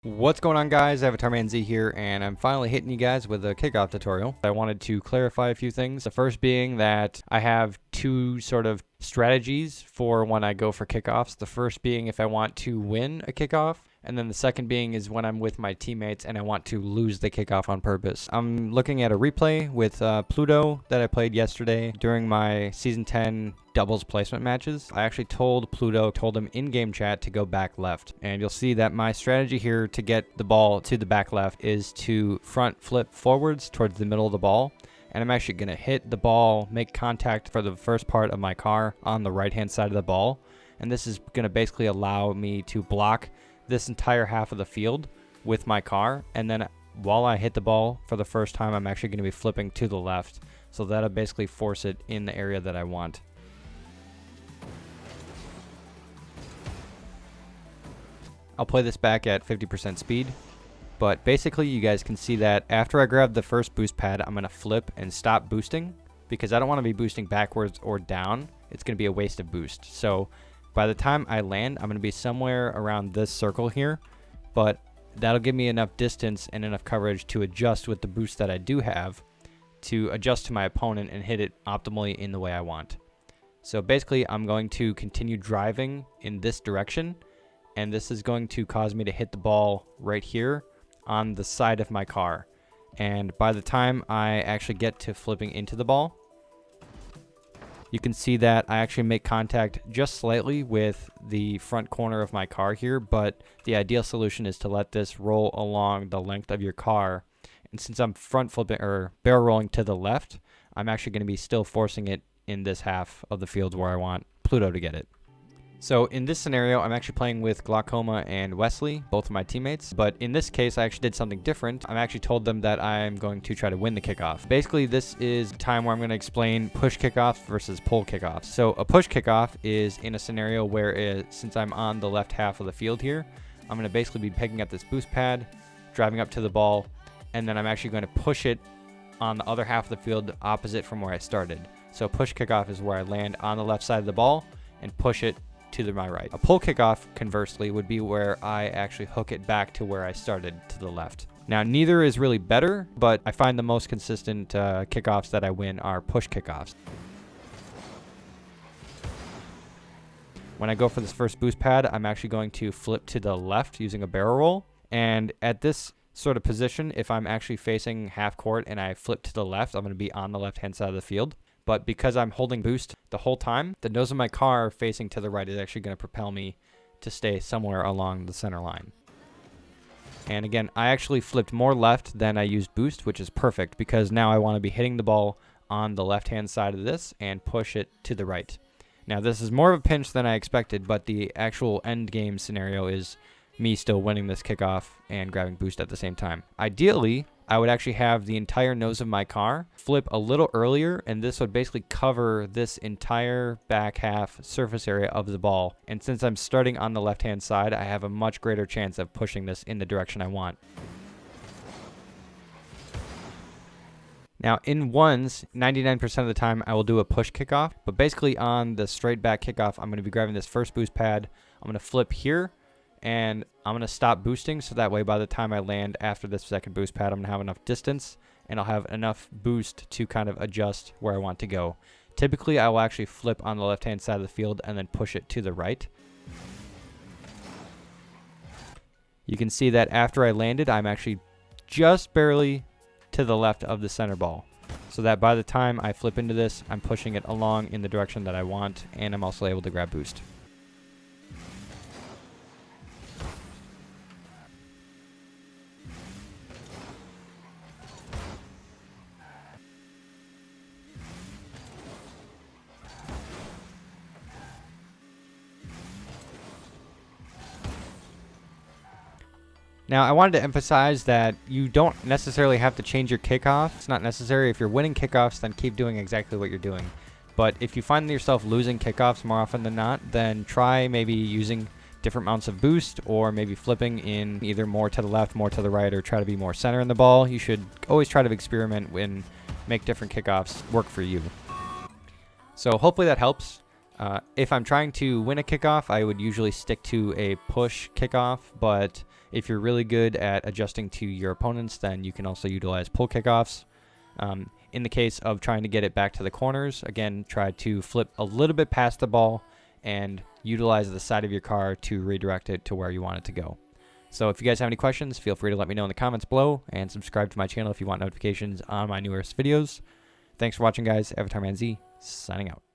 What's going on, guys? Avatarmanz here, and I'm finally hitting you guys with a kickoff tutorial. I wanted to clarify a few things. The first being that I have two sort of strategies for when I go for kickoffs. The first being if I want to win a kickoff, and then the second being is when I'm with my teammates and I want to lose the kickoff on purpose. I'm looking at a replay with Pluto that I played yesterday during my Season 10 doubles placement matches. I actually told him in-game chat to go back left. And you'll see that my strategy here to get the ball to the back left is to front flip forwards towards the middle of the ball. And I'm actually going to hit the ball, make contact for the first part of my car on the right-hand side of the ball. And this is going to basically allow me to block this entire half of the field with my car. And then while I hit the ball for the first time, I'm actually going to be flipping to the left. So that'll basically force it in the area that I want. I'll play this back at 50% speed, but basically you guys can see that after I grab the first boost pad, I'm going to flip and stop boosting because I don't want to be boosting backwards or down. It's going to be a waste of boost. So by the time I land, I'm going to be somewhere around this circle here, but that'll give me enough distance and enough coverage to adjust with the boost that I do have to adjust to my opponent and hit it optimally in the way I want. So basically I'm going to continue driving in this direction, and this is going to cause me to hit the ball right here on the side of my car. And by the time I actually get to flipping into the ball, you can see that I actually make contact just slightly with the front corner of my car here, but the ideal solution is to let this roll along the length of your car. And since I'm front flipping or barrel rolling to the left, I'm actually going to be still forcing it in this half of the field where I want Pluto to get it. So in this scenario, I'm actually playing with Glaucoma and Wesley, both of my teammates. But in this case, I actually did something different. I actually told them that I'm going to try to win the kickoff. Basically, this is a time where I'm going to explain push kickoffs versus pull kickoffs. So a push kickoff is in a scenario where since I'm on the left half of the field here, I'm going to basically be picking up this boost pad, driving up to the ball, and then I'm actually going to push it on the other half of the field opposite from where I started. So push kickoff is where I land on the left side of the ball and push it to my right. A pull kickoff, conversely, would be where I actually hook it back to where I started to the left. Now, neither is really better, but I find the most consistent kickoffs that I win are push kickoffs. When I go for this first boost pad, I'm actually going to flip to the left using a barrel roll. And at this sort of position, if I'm actually facing half court and I flip to the left, I'm going to be on the left-hand side of the field. But because I'm holding boost the whole time, the nose of my car facing to the right is actually going to propel me to stay somewhere along the center line. And again, I actually flipped more left than I used boost, which is perfect because now I want to be hitting the ball on the left-hand side of this and push it to the right. Now, this is more of a pinch than I expected, but the actual end game scenario is me still winning this kickoff and grabbing boost at the same time. Ideally, I would actually have the entire nose of my car flip a little earlier, and this would basically cover this entire back half surface area of the ball. And since I'm starting on the left-hand side, I have a much greater chance of pushing this in the direction I want. Now, in ones, 99% of the time, I will do a push kickoff. But basically on the straight back kickoff, I'm going to be grabbing this first boost pad. I'm going to flip here, and I'm going to stop boosting so that way by the time I land after this second boost pad, I'm going to have enough distance and I'll have enough boost to kind of adjust where I want to go. Typically, I will actually flip on the left-hand side of the field and then push it to the right. You can see that after I landed, I'm actually just barely to the left of the center ball. So that by the time I flip into this, I'm pushing it along in the direction that I want, and I'm also able to grab boost. Now, I wanted to emphasize that you don't necessarily have to change your kickoff. It's not necessary. If you're winning kickoffs, then keep doing exactly what you're doing. But if you find yourself losing kickoffs more often than not, then try maybe using different amounts of boost or maybe flipping in either more to the left, more to the right, or try to be more center in the ball. You should always try to experiment and make different kickoffs work for you. So hopefully that helps. If I'm trying to win a kickoff, I would usually stick to a push kickoff, but If you're really good at adjusting to your opponents, then you can also utilize pull kickoffs. In the case of trying to get it back to the corners, again, try to flip a little bit past the ball and utilize the side of your car to redirect it to where you want it to go. So if you guys have any questions, feel free to let me know in the comments below, and subscribe to my channel if you want notifications on my newest videos. Thanks for watching, guys. Avatarmanz, signing out.